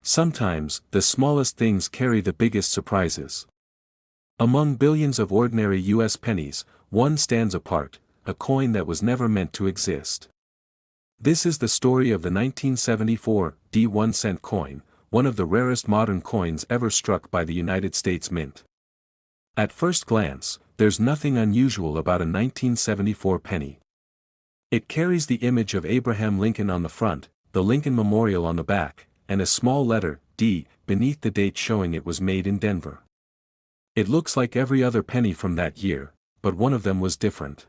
Sometimes, the smallest things carry the biggest surprises. Among billions of ordinary US pennies, one stands apart, a coin that was never meant to exist. This is the story of the 1974 1-cent coin, one of the rarest modern coins ever struck by the United States Mint. At first glance, there's nothing unusual about a 1974 penny. It carries the image of Abraham Lincoln on the front, the Lincoln Memorial on the back, and a small letter, D, beneath the date showing it was made in Denver. It looks like every other penny from that year, but one of them was different.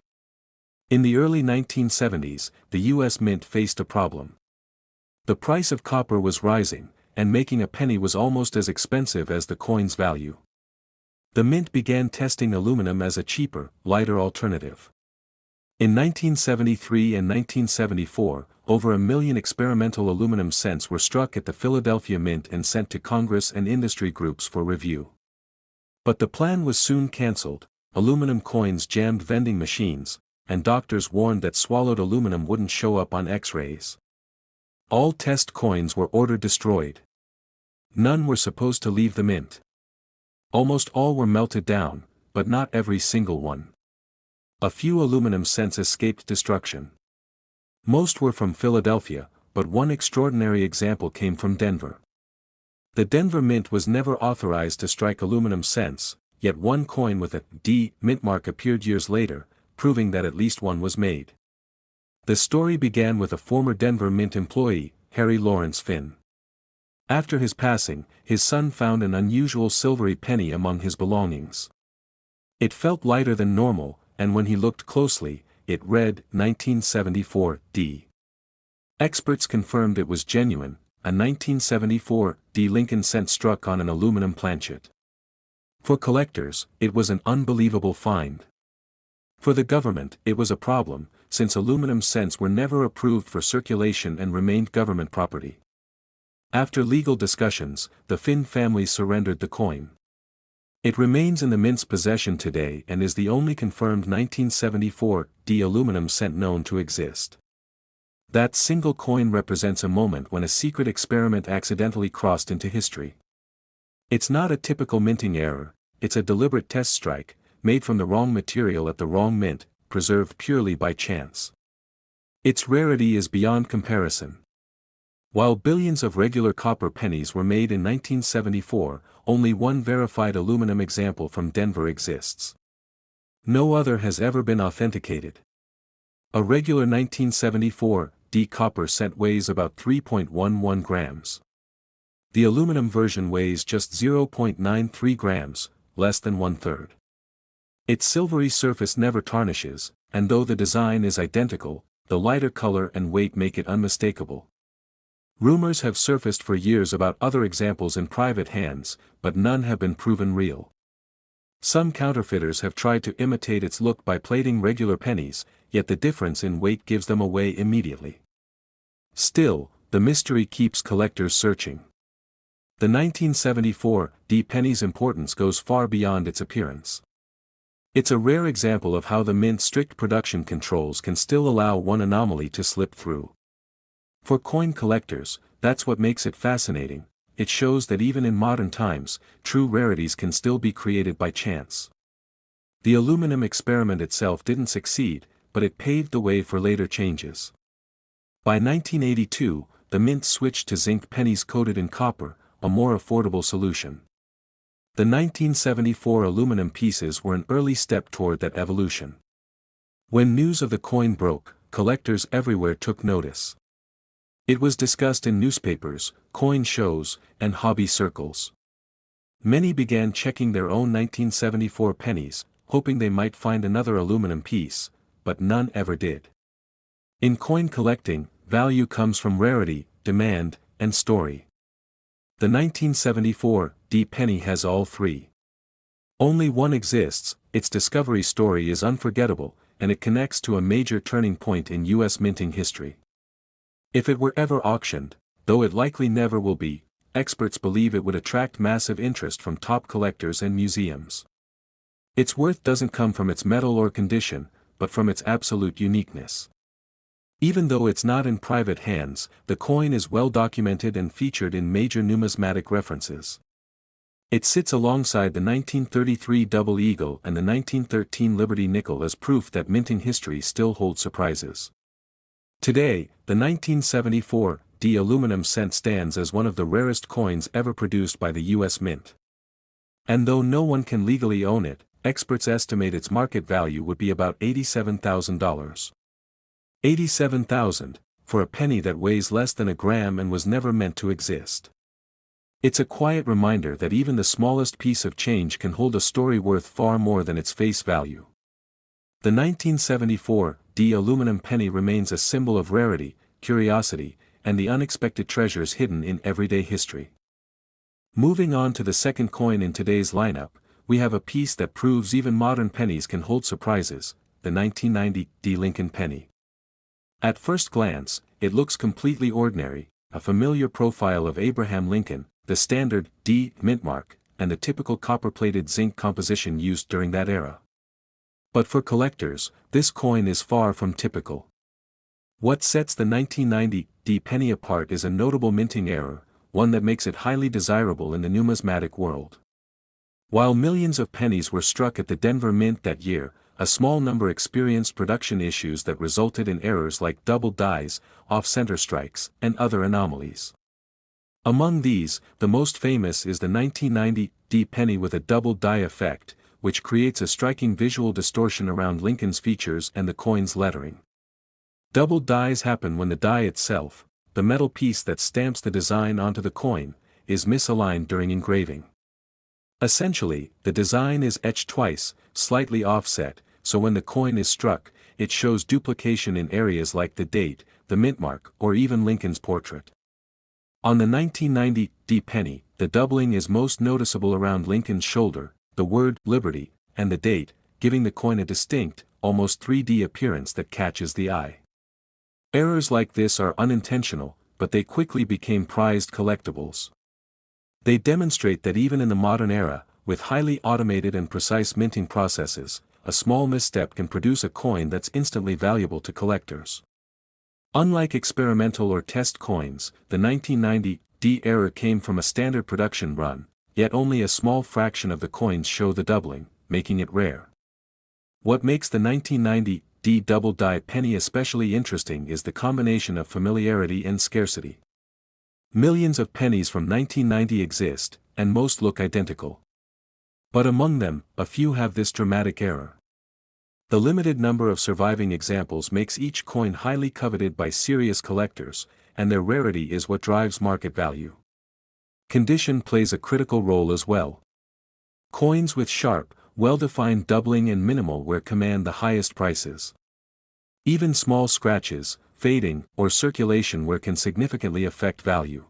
In the early 1970s, the U.S. Mint faced a problem. The price of copper was rising, and making a penny was almost as expensive as the coin's value. The Mint began testing aluminum as a cheaper, lighter alternative. In 1973 and 1974, over 1 million experimental aluminum cents were struck at the Philadelphia Mint and sent to Congress and industry groups for review. But the plan was soon cancelled, aluminum coins jammed vending machines, and doctors warned that swallowed aluminum wouldn't show up on X-rays. All test coins were ordered destroyed. None were supposed to leave the Mint. Almost all were melted down, but not every single one. A few aluminum cents escaped destruction. Most were from Philadelphia, but one extraordinary example came from Denver. The Denver Mint was never authorized to strike aluminum cents, yet one coin with a D mint mark appeared years later, proving that at least one was made. The story began with a former Denver Mint employee, Harry Lawrence Finn. After his passing, his son found an unusual silvery penny among his belongings. It felt lighter than normal, and when he looked closely, it read 1974 D. Experts confirmed it was genuine, a 1974 D Lincoln cent struck on an aluminum planchet. For collectors, it was an unbelievable find. For the government, it was a problem, since aluminum cents were never approved for circulation and remained government property. After legal discussions, the Finn family surrendered the coin. It remains in the Mint's possession today and is the only confirmed 1974 D aluminum cent known to exist. That single coin represents a moment when a secret experiment accidentally crossed into history. It's not a typical minting error, it's a deliberate test strike, made from the wrong material at the wrong mint, preserved purely by chance. Its rarity is beyond comparison. While billions of regular copper pennies were made in 1974, only one verified aluminum example from Denver exists. No other has ever been authenticated. A regular 1974 D copper cent weighs about 3.11 grams. The aluminum version weighs just 0.93 grams, less than 1/3. Its silvery surface never tarnishes, and though the design is identical, the lighter color and weight make it unmistakable. Rumors have surfaced for years about other examples in private hands, but none have been proven real. Some counterfeiters have tried to imitate its look by plating regular pennies, yet the difference in weight gives them away immediately. Still, the mystery keeps collectors searching. The 1974 D penny's importance goes far beyond its appearance. It's a rare example of how the Mint's strict production controls can still allow one anomaly to slip through. For coin collectors, that's what makes it fascinating. It shows that even in modern times, true rarities can still be created by chance. The aluminum experiment itself didn't succeed, but it paved the way for later changes. By 1982, the Mint switched to zinc pennies coated in copper, a more affordable solution. The 1974 aluminum pieces were an early step toward that evolution. When news of the coin broke, collectors everywhere took notice. It was discussed in newspapers, coin shows, and hobby circles. Many began checking their own 1974 pennies, hoping they might find another aluminum piece, but none ever did. In coin collecting, value comes from rarity, demand, and story. The 1974 D penny has all three. Only one exists, its discovery story is unforgettable, and it connects to a major turning point in U.S. minting history. If it were ever auctioned, though it likely never will be, experts believe it would attract massive interest from top collectors and museums. Its worth doesn't come from its metal or condition, but from its absolute uniqueness. Even though it's not in private hands, the coin is well documented and featured in major numismatic references. It sits alongside the 1933 Double Eagle and the 1913 Liberty Nickel as proof that minting history still holds surprises. Today, the 1974 D aluminum cent stands as one of the rarest coins ever produced by the U.S. Mint. And though no one can legally own it, experts estimate its market value would be about $87,000. $87,000, for a penny that weighs less than a gram and was never meant to exist. It's a quiet reminder that even the smallest piece of change can hold a story worth far more than its face value. The 1974 D aluminum penny remains a symbol of rarity, curiosity, and the unexpected treasures hidden in everyday history. Moving on to the second coin in today's lineup, we have a piece that proves even modern pennies can hold surprises, the 1990 D Lincoln penny. At first glance, it looks completely ordinary, a familiar profile of Abraham Lincoln, the standard D mint mark, and the typical copper-plated zinc composition used during that era. But for collectors, this coin is far from typical. What sets the 1990 D penny apart is a notable minting error, one that makes it highly desirable in the numismatic world. While millions of pennies were struck at the Denver Mint that year, a small number experienced production issues that resulted in errors like double dies, off-center strikes, and other anomalies. Among these, the most famous is the 1990 D penny with a double die effect, which creates a striking visual distortion around Lincoln's features and the coin's lettering. Double dies happen when the die itself, the metal piece that stamps the design onto the coin, is misaligned during engraving. Essentially, the design is etched twice, slightly offset, so when the coin is struck, it shows duplication in areas like the date, the mint mark, or even Lincoln's portrait. On the 1990 D penny, the doubling is most noticeable around Lincoln's shoulder, the word Liberty, and the date, giving the coin a distinct, almost 3D appearance that catches the eye. Errors like this are unintentional, but they quickly became prized collectibles. They demonstrate that even in the modern era, with highly automated and precise minting processes, a small misstep can produce a coin that's instantly valuable to collectors. Unlike experimental or test coins, the 1990 D error came from a standard production run, yet only a small fraction of the coins show the doubling, making it rare. What makes the 1990 D double die penny especially interesting is the combination of familiarity and scarcity. Millions of pennies from 1990 exist, and most look identical. But among them, a few have this dramatic error. The limited number of surviving examples makes each coin highly coveted by serious collectors, and their rarity is what drives market value. Condition plays a critical role as well. Coins with sharp, well-defined doubling and minimal wear command the highest prices. Even small scratches, fading, or circulation wear can significantly affect value.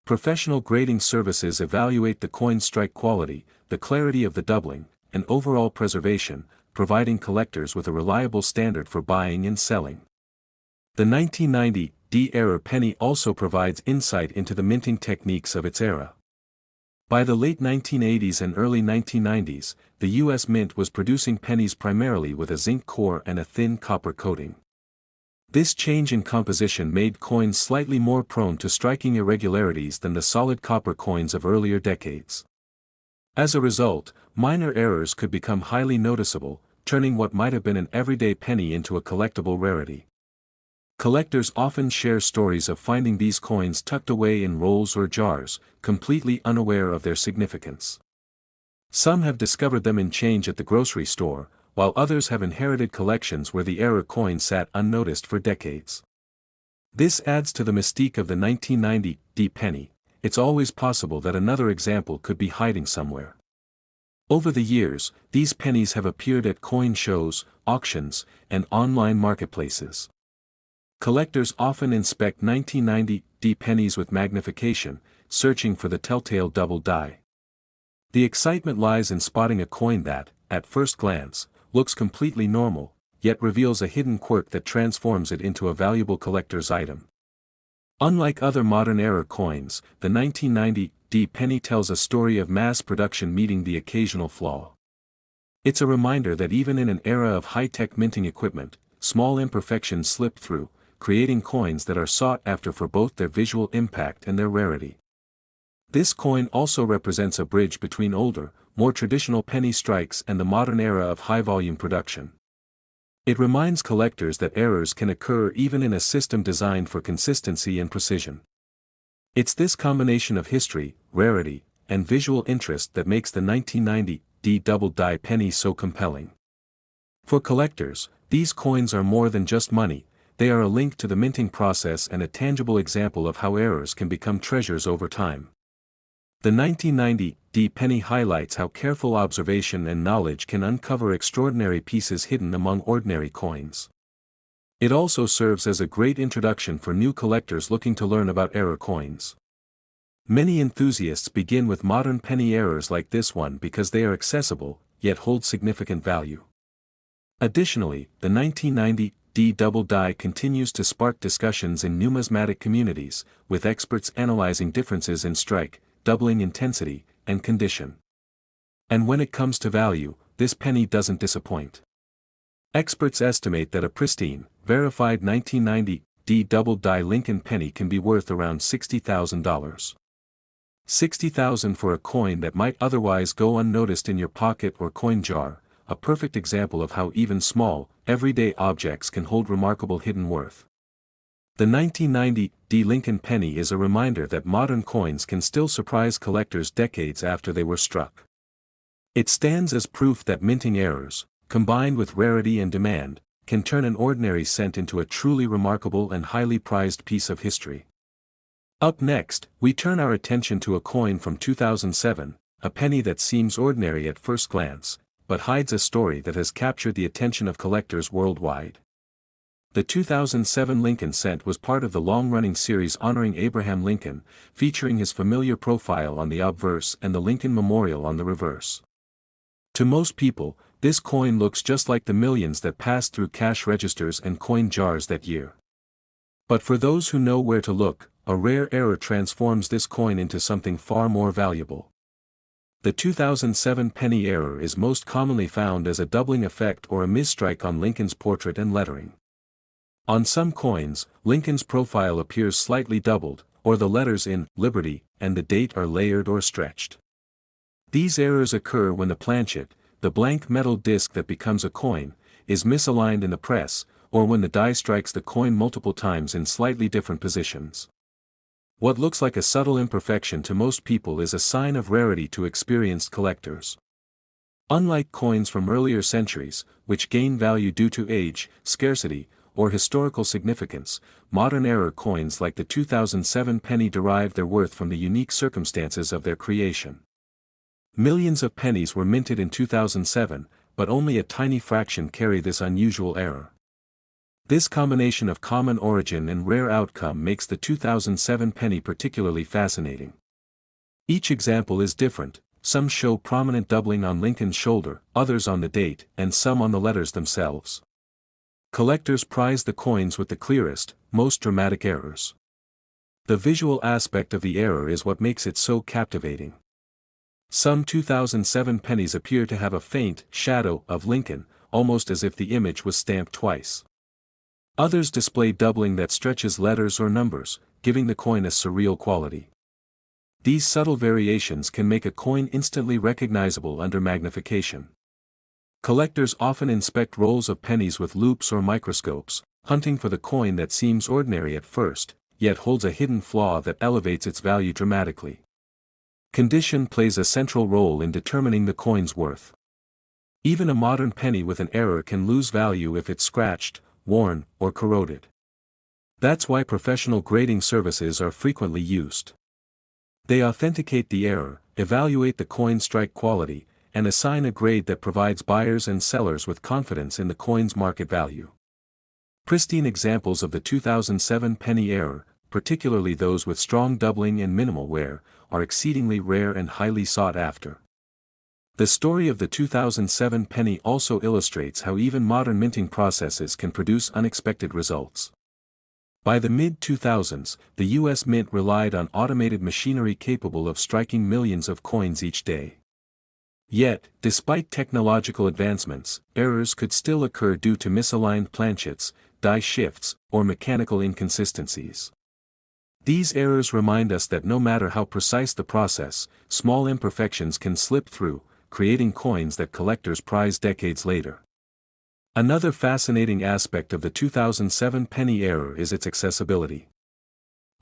Professional grading services evaluate the coin's strike quality, the clarity of the doubling, and overall preservation, providing collectors with a reliable standard for buying and selling. The 1990 D era penny also provides insight into the minting techniques of its era. By the late 1980s and early 1990s, the U.S. Mint was producing pennies primarily with a zinc core and a thin copper coating. This change in composition made coins slightly more prone to striking irregularities than the solid copper coins of earlier decades. As a result, minor errors could become highly noticeable, turning what might have been an everyday penny into a collectible rarity. Collectors often share stories of finding these coins tucked away in rolls or jars, completely unaware of their significance. Some have discovered them in change at the grocery store, while others have inherited collections where the era coin sat unnoticed for decades. This adds to the mystique of the 1990 D penny. It's always possible that another example could be hiding somewhere. Over the years, these pennies have appeared at coin shows, auctions, and online marketplaces. Collectors often inspect 1990 D pennies with magnification, searching for the telltale double die. The excitement lies in spotting a coin that, at first glance, looks completely normal, yet reveals a hidden quirk that transforms it into a valuable collector's item. Unlike other modern-era coins, the 1990 D penny tells a story of mass production meeting the occasional flaw. It's a reminder that even in an era of high-tech minting equipment, small imperfections slip through, creating coins that are sought after for both their visual impact and their rarity. This coin also represents a bridge between older, more traditional penny strikes and the modern era of high-volume production. It reminds collectors that errors can occur even in a system designed for consistency and precision. It's this combination of history, rarity, and visual interest that makes the 1990 D double-die penny so compelling. For collectors, these coins are more than just money, they are a link to the minting process and a tangible example of how errors can become treasures over time. The 1990 D penny highlights how careful observation and knowledge can uncover extraordinary pieces hidden among ordinary coins. It also serves as a great introduction for new collectors looking to learn about error coins. Many enthusiasts begin with modern penny errors like this one because they are accessible, yet hold significant value. Additionally, the 1990 D double-die continues to spark discussions in numismatic communities, with experts analyzing differences in strike, doubling intensity, and condition. And when it comes to value, this penny doesn't disappoint. Experts estimate that a pristine, verified 1990 D double-die Lincoln penny can be worth around $60,000. $60,000 for a coin that might otherwise go unnoticed in your pocket or coin jar, a perfect example of how even small, everyday objects can hold remarkable hidden worth. The 1990 D Lincoln penny is a reminder that modern coins can still surprise collectors decades after they were struck. It stands as proof that minting errors, combined with rarity and demand, can turn an ordinary cent into a truly remarkable and highly prized piece of history. Up next, we turn our attention to a coin from 2007, a penny that seems ordinary at first glance, but hides a story that has captured the attention of collectors worldwide. The 2007 Lincoln cent was part of the long-running series honoring Abraham Lincoln, featuring his familiar profile on the obverse and the Lincoln Memorial on the reverse. To most people, this coin looks just like the millions that passed through cash registers and coin jars that year. But for those who know where to look, a rare error transforms this coin into something far more valuable. The 2007 penny error is most commonly found as a doubling effect or a misstrike on Lincoln's portrait and lettering. On some coins, Lincoln's profile appears slightly doubled, or the letters in Liberty and the date are layered or stretched. These errors occur when the planchet, the blank metal disc that becomes a coin, is misaligned in the press, or when the die strikes the coin multiple times in slightly different positions. What looks like a subtle imperfection to most people is a sign of rarity to experienced collectors. Unlike coins from earlier centuries, which gain value due to age, scarcity, or historical significance, modern error coins like the 2007 penny derive their worth from the unique circumstances of their creation. Millions of pennies were minted in 2007, but only a tiny fraction carry this unusual error. This combination of common origin and rare outcome makes the 2007 penny particularly fascinating. Each example is different, some show prominent doubling on Lincoln's shoulder, others on the date, and some on the letters themselves. Collectors prize the coins with the clearest, most dramatic errors. The visual aspect of the error is what makes it so captivating. Some 2007 pennies appear to have a faint shadow of Lincoln, almost as if the image was stamped twice. Others display doubling that stretches letters or numbers, giving the coin a surreal quality. These subtle variations can make a coin instantly recognizable under magnification. Collectors often inspect rolls of pennies with loupes or microscopes, hunting for the coin that seems ordinary at first, yet holds a hidden flaw that elevates its value dramatically. Condition plays a central role in determining the coin's worth. Even a modern penny with an error can lose value if it's scratched, worn, or corroded. That's why professional grading services are frequently used. They authenticate the error, evaluate the coin's strike quality, and assign a grade that provides buyers and sellers with confidence in the coin's market value. Pristine examples of the 2007 penny error, particularly those with strong doubling and minimal wear, are exceedingly rare and highly sought after. The story of the 2007 penny also illustrates how even modern minting processes can produce unexpected results. By the mid-2000s, the U.S. Mint relied on automated machinery capable of striking millions of coins each day. Yet, despite technological advancements, errors could still occur due to misaligned planchets, die shifts, or mechanical inconsistencies. These errors remind us that no matter how precise the process, small imperfections can slip through, creating coins that collectors prize decades later. Another fascinating aspect of the 2007 penny error is its accessibility.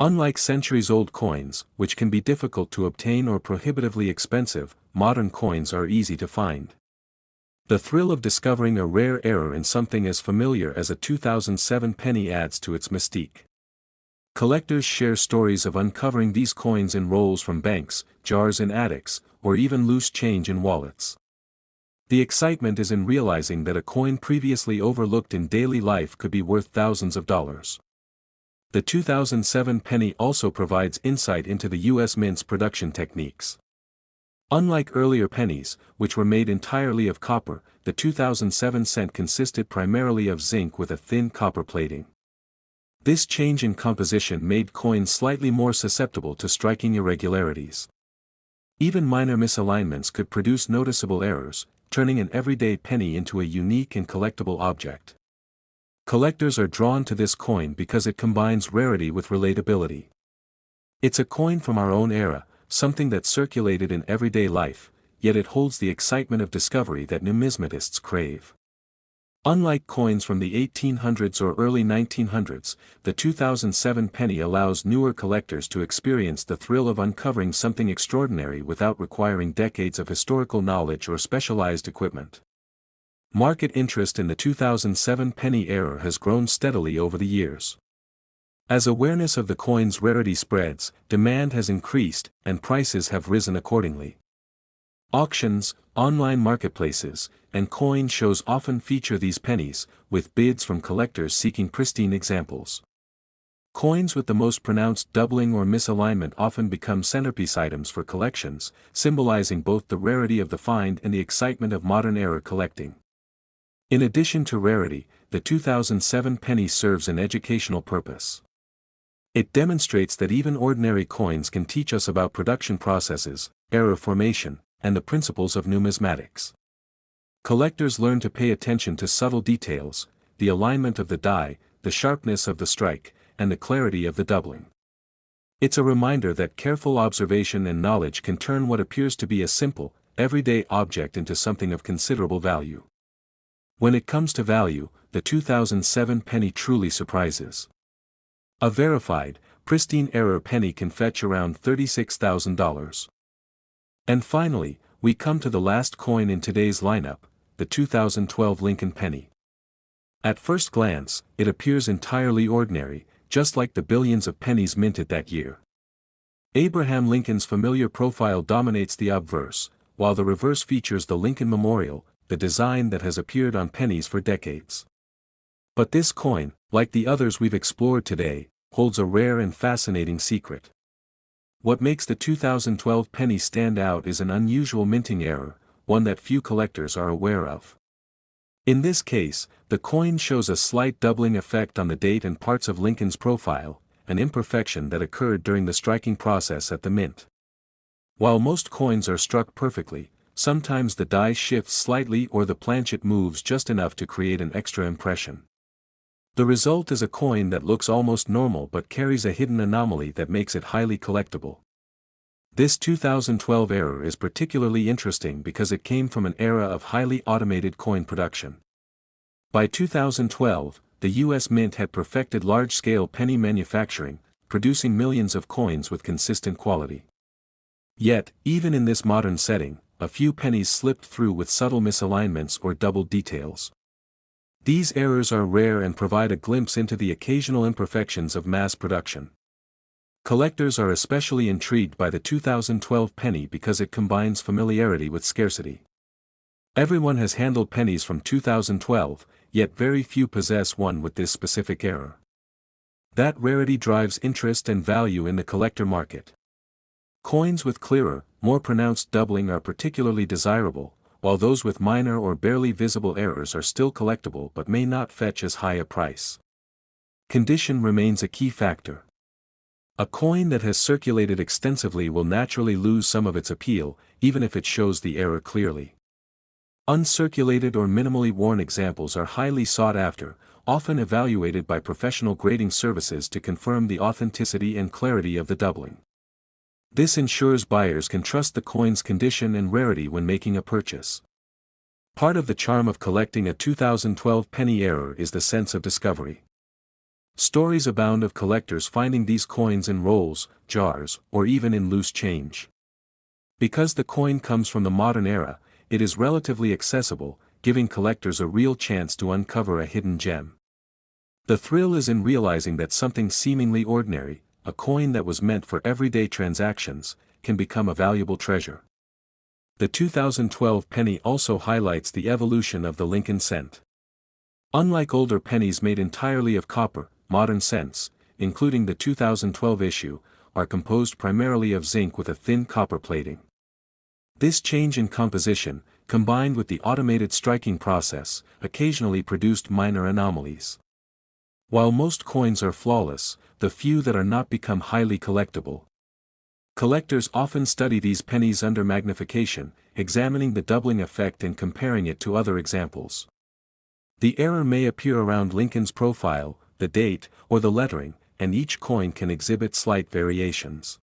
Unlike centuries-old coins, which can be difficult to obtain or prohibitively expensive, modern coins are easy to find. The thrill of discovering a rare error in something as familiar as a 2007 penny adds to its mystique. Collectors share stories of uncovering these coins in rolls from banks, jars in attics, or even loose change in wallets. The excitement is in realizing that a coin previously overlooked in daily life could be worth thousands of dollars. The 2007 penny also provides insight into the U.S. Mint's production techniques. Unlike earlier pennies, which were made entirely of copper, the 2007 cent consisted primarily of zinc with a thin copper plating. This change in composition made coins slightly more susceptible to striking irregularities. Even minor misalignments could produce noticeable errors, turning an everyday penny into a unique and collectible object. Collectors are drawn to this coin because it combines rarity with relatability. It's a coin from our own era, something that circulated in everyday life, yet it holds the excitement of discovery that numismatists crave. Unlike coins from the 1800s or early 1900s, the 2007 penny allows newer collectors to experience the thrill of uncovering something extraordinary without requiring decades of historical knowledge or specialized equipment. Market interest in the 2007 penny era has grown steadily over the years. As awareness of the coin's rarity spreads, demand has increased, and prices have risen accordingly. Auctions, online marketplaces, and coin shows often feature these pennies, with bids from collectors seeking pristine examples. Coins with the most pronounced doubling or misalignment often become centerpiece items for collections, symbolizing both the rarity of the find and the excitement of modern era collecting. In addition to rarity, the 2007 penny serves an educational purpose. It demonstrates that even ordinary coins can teach us about production processes, error formation, and the principles of numismatics. Collectors learn to pay attention to subtle details, the alignment of the die, the sharpness of the strike, and the clarity of the doubling. It's a reminder that careful observation and knowledge can turn what appears to be a simple, everyday object into something of considerable value. When it comes to value, the 2007 penny truly surprises. A verified, pristine error penny can fetch around $36,000. And finally, we come to the last coin in today's lineup, the 2012 Lincoln penny. At first glance, it appears entirely ordinary, just like the billions of pennies minted that year. Abraham Lincoln's familiar profile dominates the obverse, while the reverse features the Lincoln Memorial, the design that has appeared on pennies for decades. But this coin, like the others we've explored today, holds a rare and fascinating secret. What makes the 2012 penny stand out is an unusual minting error, one that few collectors are aware of. In this case, the coin shows a slight doubling effect on the date and parts of Lincoln's profile, an imperfection that occurred during the striking process at the mint. While most coins are struck perfectly, sometimes the die shifts slightly or the planchet moves just enough to create an extra impression. The result is a coin that looks almost normal but carries a hidden anomaly that makes it highly collectible. This 2012 error is particularly interesting because it came from an era of highly automated coin production. By 2012, the U.S. Mint had perfected large-scale penny manufacturing, producing millions of coins with consistent quality. Yet, even in this modern setting, a few pennies slipped through with subtle misalignments or doubled details. These errors are rare and provide a glimpse into the occasional imperfections of mass production. Collectors are especially intrigued by the 2012 penny because it combines familiarity with scarcity. Everyone has handled pennies from 2012, yet very few possess one with this specific error. That rarity drives interest and value in the collector market. Coins with clearer, more pronounced doubling are particularly desirable, while those with minor or barely visible errors are still collectible but may not fetch as high a price. Condition remains a key factor. A coin that has circulated extensively will naturally lose some of its appeal, even if it shows the error clearly. Uncirculated or minimally worn examples are highly sought after, often evaluated by professional grading services to confirm the authenticity and clarity of the doubling. This ensures buyers can trust the coin's condition and rarity when making a purchase. Part of the charm of collecting a 2012 penny error is the sense of discovery. Stories abound of collectors finding these coins in rolls, jars, or even in loose change. Because the coin comes from the modern era, it is relatively accessible, giving collectors a real chance to uncover a hidden gem. The thrill is in realizing that something seemingly ordinary, a coin that was meant for everyday transactions, can become a valuable treasure. The 2012 penny also highlights the evolution of the Lincoln cent. Unlike older pennies made entirely of copper, modern cents, including the 2012 issue, are composed primarily of zinc with a thin copper plating. This change in composition, combined with the automated striking process, occasionally produced minor anomalies. While most coins are flawless, the few that are not become highly collectible. Collectors often study these pennies under magnification, examining the doubling effect and comparing it to other examples. The error may appear around Lincoln's profile, the date, or the lettering, and each coin can exhibit slight variations.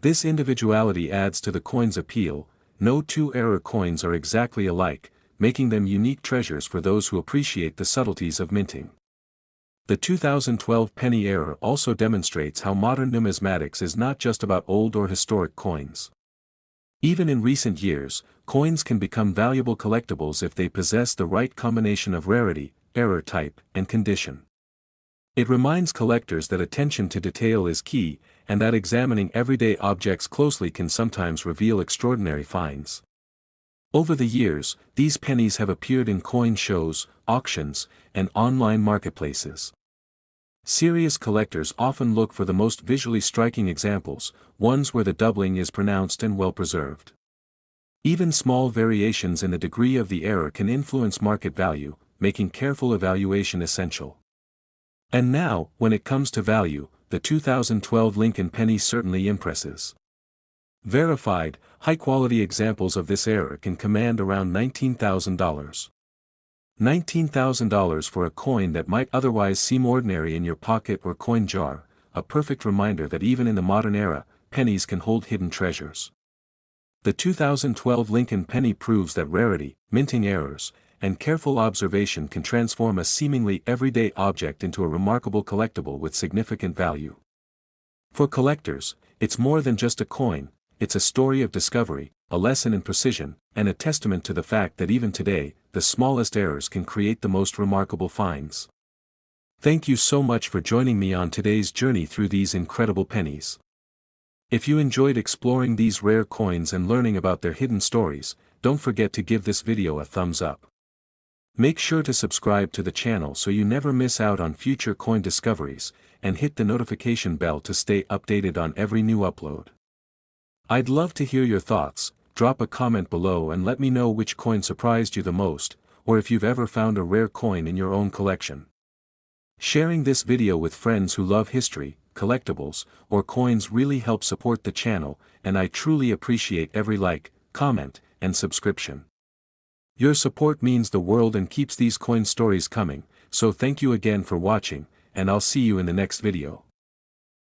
This individuality adds to the coin's appeal. No two error coins are exactly alike, making them unique treasures for those who appreciate the subtleties of minting. The 2012 penny error also demonstrates how modern numismatics is not just about old or historic coins. Even in recent years, coins can become valuable collectibles if they possess the right combination of rarity, error type, and condition. It reminds collectors that attention to detail is key, and that examining everyday objects closely can sometimes reveal extraordinary finds. Over the years, these pennies have appeared in coin shows, auctions, and online marketplaces. Serious collectors often look for the most visually striking examples, ones where the doubling is pronounced and well preserved. Even small variations in the degree of the error can influence market value, making careful evaluation essential. And now, when it comes to value, the 2012 Lincoln penny certainly impresses. Verified, high-quality examples of this error can command around $19,000. $19,000 for a coin that might otherwise seem ordinary in your pocket or coin jar, a perfect reminder that even in the modern era, pennies can hold hidden treasures. The 2012 Lincoln penny proves that rarity, minting errors, and careful observation can transform a seemingly everyday object into a remarkable collectible with significant value. For collectors, it's more than just a coin, it's a story of discovery, a lesson in precision, and a testament to the fact that even today, the smallest errors can create the most remarkable finds. Thank you so much for joining me on today's journey through these incredible pennies. If you enjoyed exploring these rare coins and learning about their hidden stories, don't forget to give this video a thumbs up. Make sure to subscribe to the channel so you never miss out on future coin discoveries, and hit the notification bell to stay updated on every new upload. I'd love to hear your thoughts. Drop a comment below and let me know which coin surprised you the most, or if you've ever found a rare coin in your own collection. Sharing this video with friends who love history, collectibles, or coins really helps support the channel, and I truly appreciate every like, comment, and subscription. Your support means the world and keeps these coin stories coming, so thank you again for watching, and I'll see you in the next video.